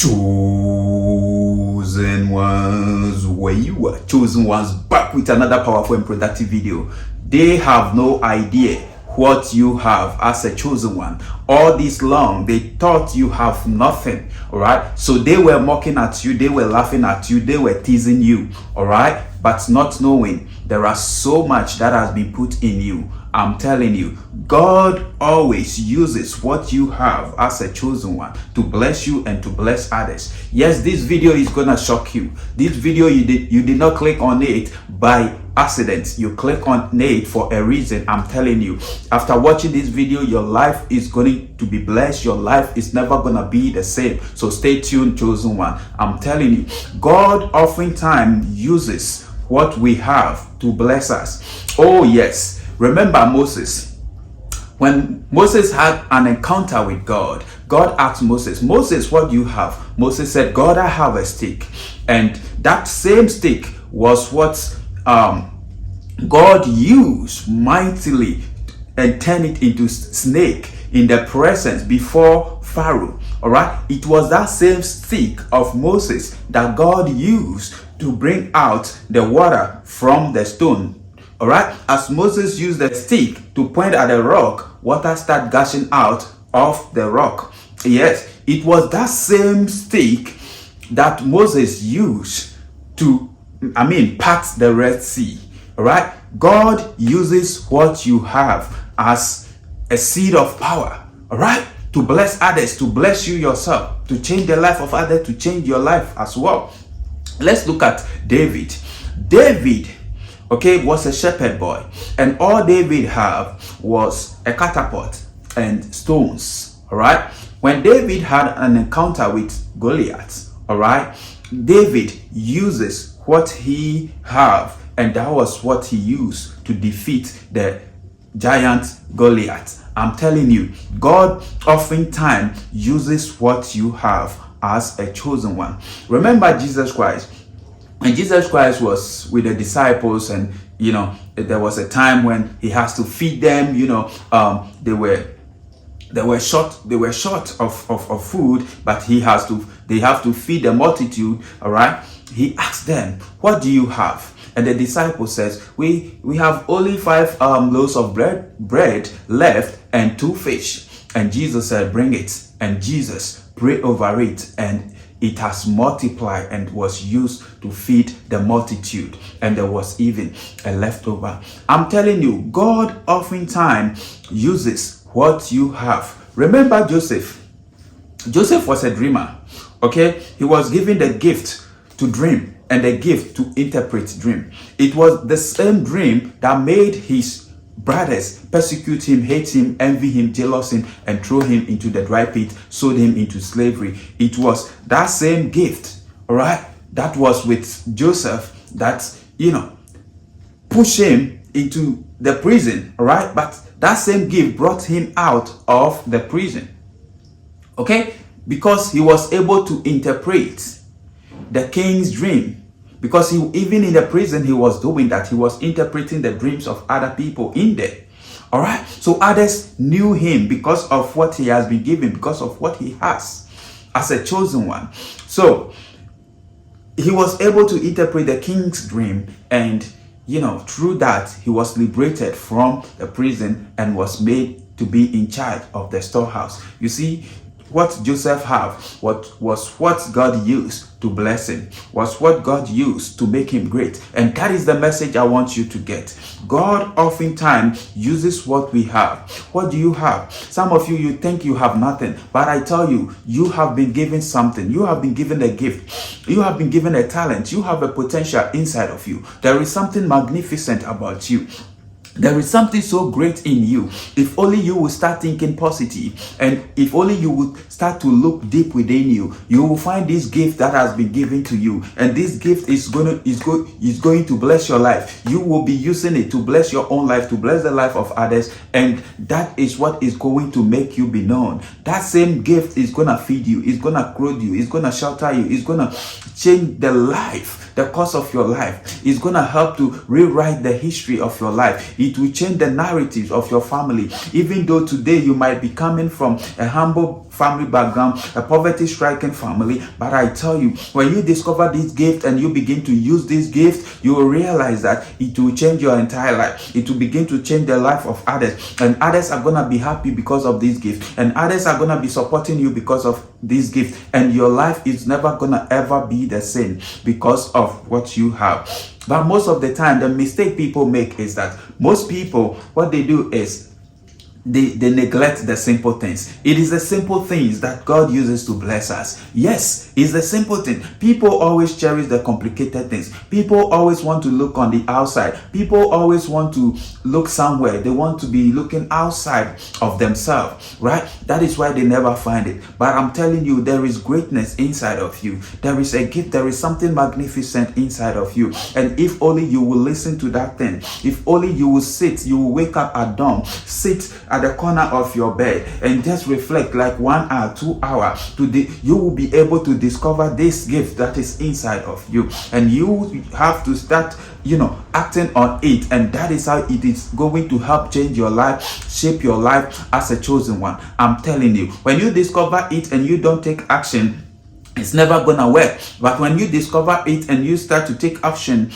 Chosen ones, where you are chosen ones, back with another powerful and productive video. They have no idea what you have as a chosen one. All this long they thought you have nothing. All right, so they were mocking at you, they were laughing at you, they were teasing you. All right, but not knowing there are so much that has been put in you. I'm telling you, God always uses what you have as a chosen one to bless you and to bless others. Yes, this video is gonna shock you. This video, you did not click on it by accident. You click on it for a reason. I'm telling you, after watching this video, your life is going to be blessed. Your life is never gonna be the same. So stay tuned, chosen one. I'm telling you, God oftentimes uses what we have to bless us. Oh yes, remember Moses. When Moses had an encounter with God, God asked Moses, Moses, what do you have? Moses said, God, I have a stick. And that same stick was what God used mightily and turned it into snake in the presence before Pharaoh. All right, it was that same stick of Moses that God used to bring out the water from the stone. All right, as Moses used the stick to point at the rock, water started gushing out of the rock. Yes, it was that same stick that Moses used to, part the Red Sea. All right, God uses what you have as a seed of power. All right, to bless others, to bless you yourself, to change the life of others, to change your life as well. Let's look at David. David, was a shepherd boy, and all David had was a catapult and stones. All right, when David had an encounter with Goliath, all right, David uses what he have, and that was what he used to defeat the giant Goliath. I'm telling you, God oftentimes uses what you have as a chosen one. Remember Jesus Christ. And Jesus Christ was with the disciples, and there was a time when he has to feed them. They were short of food, but they have to feed the multitude. All right, he asked them, what do you have? And the disciple says, we have only 5 loaves of bread left and 2 fish. And Jesus said, bring it. And Jesus prayed over it, and it has multiplied and was used to feed the multitude, and there was even a leftover. I'm telling you, God oftentimes uses what you have. Remember Joseph. Joseph was a dreamer. He was given the gift to dream and the gift to interpret dream. It was the same dream that made his brothers persecute him, hate him, envy him, jealous him, and throw him into the dry pit, sold him into slavery. It was that same gift, all right, that was with Joseph that, pushed him into the prison, all right? But that same gift brought him out of the prison, because he was able to interpret the king's dream. Because even in the prison, he was doing that. He was interpreting the dreams of other people in there. All right. So others knew him because of what he has been given, because of what he has as a chosen one. So he was able to interpret the king's dream, and through that he was liberated from the prison and was made to be in charge of the storehouse. You see, what Joseph had was what God used to bless him, was what God used to make him great. And that is the message I want you to get. God oftentimes uses what we have. What do you have? Some of you think you have nothing, but I tell you, you have been given something. You have been given a gift. You have been given a talent. You have a potential inside of you. There is something magnificent about you. There is something so great in you. If only you will start thinking positive, and if only you would start to look deep within you, you will find this gift that has been given to you, and this gift is going to bless your life. You will be using it to bless your own life, to bless the life of others, and that is what is going to make you be known. That same gift is going to feed you, it's going to clothe you, it's going to shelter you, it's going to change the life the course of your life. It's going to help to rewrite the history of your life. It will change the narratives of your family. Even though today you might be coming from a humble family background, a poverty-stricken family, but I tell you, when you discover this gift and you begin to use this gift, you will realize that it will change your entire life. It will begin to change the life of others, and others are going to be happy because of this gift, and others are going to be supporting you because of this gift, and your life is never going to ever be the same because of what you have. But most of the time, the mistake people make is that most people, what they do is they neglect the simple things. It is the simple things that God uses to bless us. Yes, it's the simple thing. People always cherish the complicated things. People always want to look on the outside. People always want to look somewhere. They want to be looking outside of themselves, right? That is why they never find it. But I'm telling you, there is greatness inside of you. There is a gift. There is something magnificent inside of you. And if only you will listen to that thing, if only you will sit, you will wake up at dawn, sit at the corner of your bed and just reflect like 1 hour, 2 hours today, you will be able to discover this gift that is inside of you, and you have to start acting on it, and that is how it is going to help change your life, shape your life as a chosen one. I'm telling you, when you discover it and you don't take action, it's never gonna work. But when you discover it and you start to take action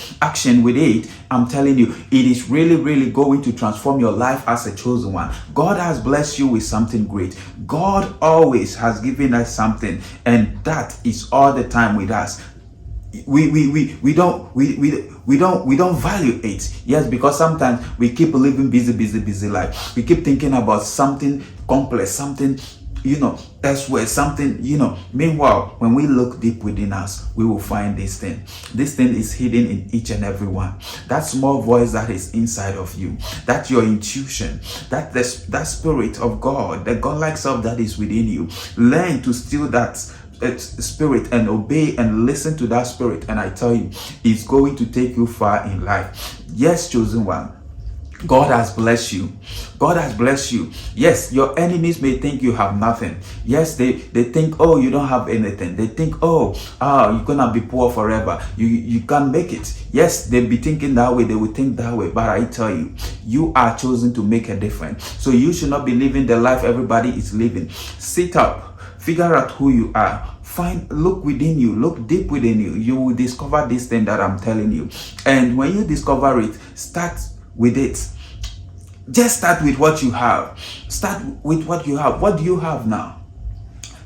with it, I'm telling you, it is really going to transform your life as a chosen one. God has blessed you with something great. God always has given us something, and that is all the time with us. We don't value it. Yes, because sometimes we keep living busy life. We keep thinking about something complex, something elsewhere, something, meanwhile, when we look deep within us, we will find this thing. This thing is hidden in each and every one. That small voice that is inside of you, that your intuition, that spirit of God, the God-like self that is within you. Learn to still that spirit and obey and listen to that spirit, and I tell you, it's going to take you far in life. Yes, chosen one, God has blessed you. God has blessed you. Yes, your enemies may think you have nothing. Yes, they think, oh, you don't have anything. They think, oh, you're gonna be poor forever. You can't make it. Yes, they'll be thinking that way. They will think that way. But I tell you, you are chosen to make a difference. So you should not be living the life everybody is living. Sit up. Figure out who you are. Look within you, look deep within you. You will discover this thing that I'm telling you. And when you discover it, start with it. Just start with what you have. Start with what you have. What do you have now?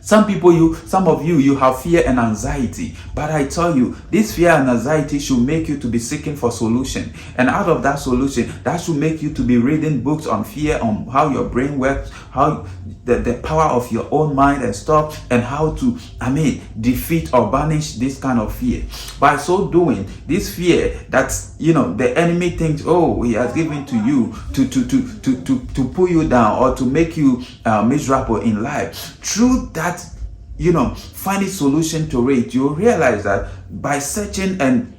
Some of you have fear and anxiety, but I tell you, this fear and anxiety should make you to be seeking for solution. And out of that solution, that should make you to be reading books on fear, on how your brain works, how the power of your own mind and stuff, and how to, defeat or banish this kind of fear. By so doing, this fear that, the enemy thinks, oh, he has given to you to pull you down or to make you miserable in life. Through that, find a solution to it, you'll realize that by searching and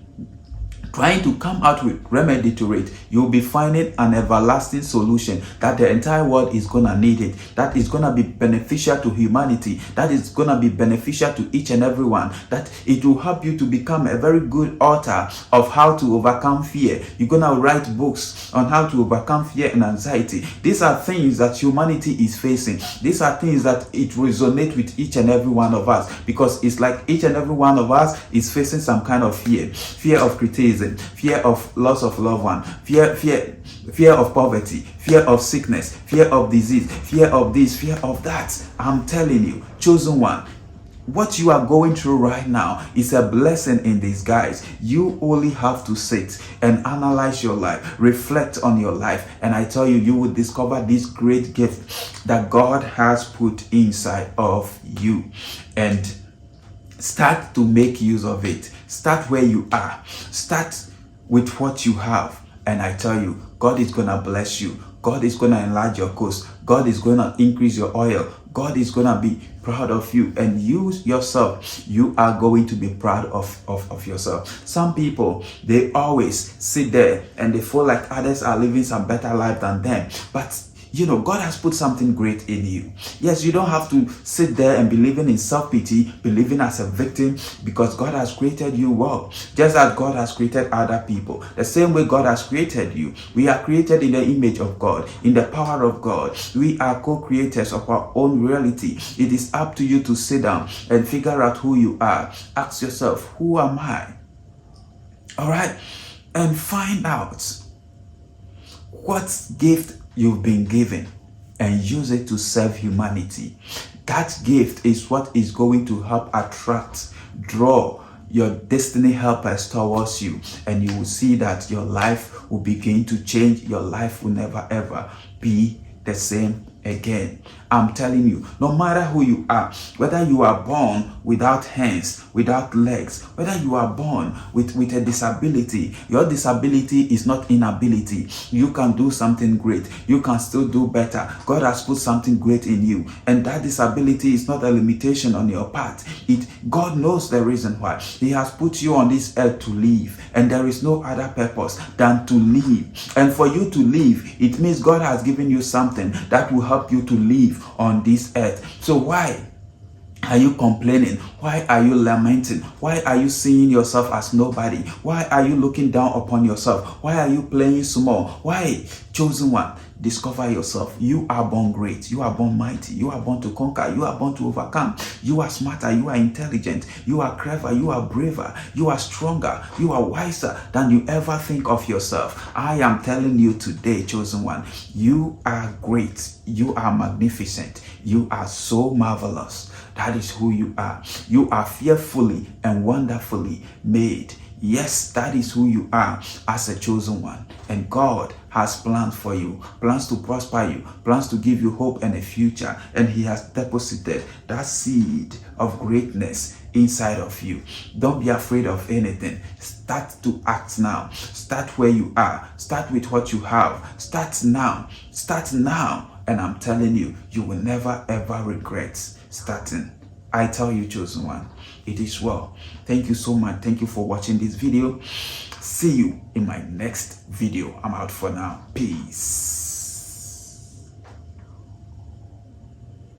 trying to come out with remedy to it, you'll be finding an everlasting solution that the entire world is gonna need it, that is gonna be beneficial to humanity, that is gonna be beneficial to each and every one, that it will help you to become a very good author of how to overcome fear. You're gonna write books on how to overcome fear and anxiety. These are things that humanity is facing. These are things that it resonates with each and every one of us, because it's like each and every one of us is facing some kind of fear of criticism, fear of loss of loved one, fear of poverty, fear of sickness, fear of disease, fear of this, fear of that. I'm telling you, chosen one, what you are going through right now is a blessing in disguise. You only have to sit and analyze your life, reflect on your life, and I tell you, you will discover this great gift that God has put inside of you. And start to make use of it. Start where you are. Start with what you have. And I tell you, God is going to bless you. God is going to enlarge your coast. God is going to increase your oil. God is going to be proud of you. And you yourself, you are going to be proud of yourself. Some people, they always sit there and they feel like others are living some better life than them. But You know, God has put something great in you. Yes, you don't have to sit there and be living in self-pity, be living as a victim, because God has created you well. Just as God has created other people. The same way God has created you. We are created in the image of God, in the power of God. We are co-creators of our own reality. It is up to you to sit down and figure out who you are. Ask yourself, who am I? All right? And find out what gift you've been given and use it to serve humanity. That gift is what is going to help attract, draw your destiny helpers towards you, and you will see that your life will begin to change. Your life will never ever be the same again. I'm telling you, no matter who you are, whether you are born without hands, without legs, whether you are born with a disability, your disability is not inability. You can do something great. You can still do better. God has put something great in you, and that disability is not a limitation on your part. God knows the reason why. He has put you on this earth to live, and there is no other purpose than to live. And for you to live, it means God has given you something that will help you to live on this earth. So why are you complaining? Why are you lamenting? Why are you seeing yourself as nobody? Why are you looking down upon yourself? Why are you playing small? Why? Chosen one, discover yourself. You are born great. You are born mighty. You are born to conquer. You are born to overcome. You are smarter. You are intelligent. You are clever. You are braver. You are stronger. You are wiser than you ever think of yourself. I am telling you today, chosen one, you are great. You are magnificent. You are so marvelous. That is who you are. You are fearfully and wonderfully made. Yes, that is who you are as a chosen one. And God has plans for you, plans to prosper you, plans to give you hope and a future. And He has deposited that seed of greatness inside of you. Don't be afraid of anything. Start to act now. Start where you are. Start with what you have. Start now. Start now. And I'm telling you, you will never ever regret starting. I tell you, chosen one, it is well. Thank you so much. Thank you for watching this video. See you in my next video. I'm out for now. Peace.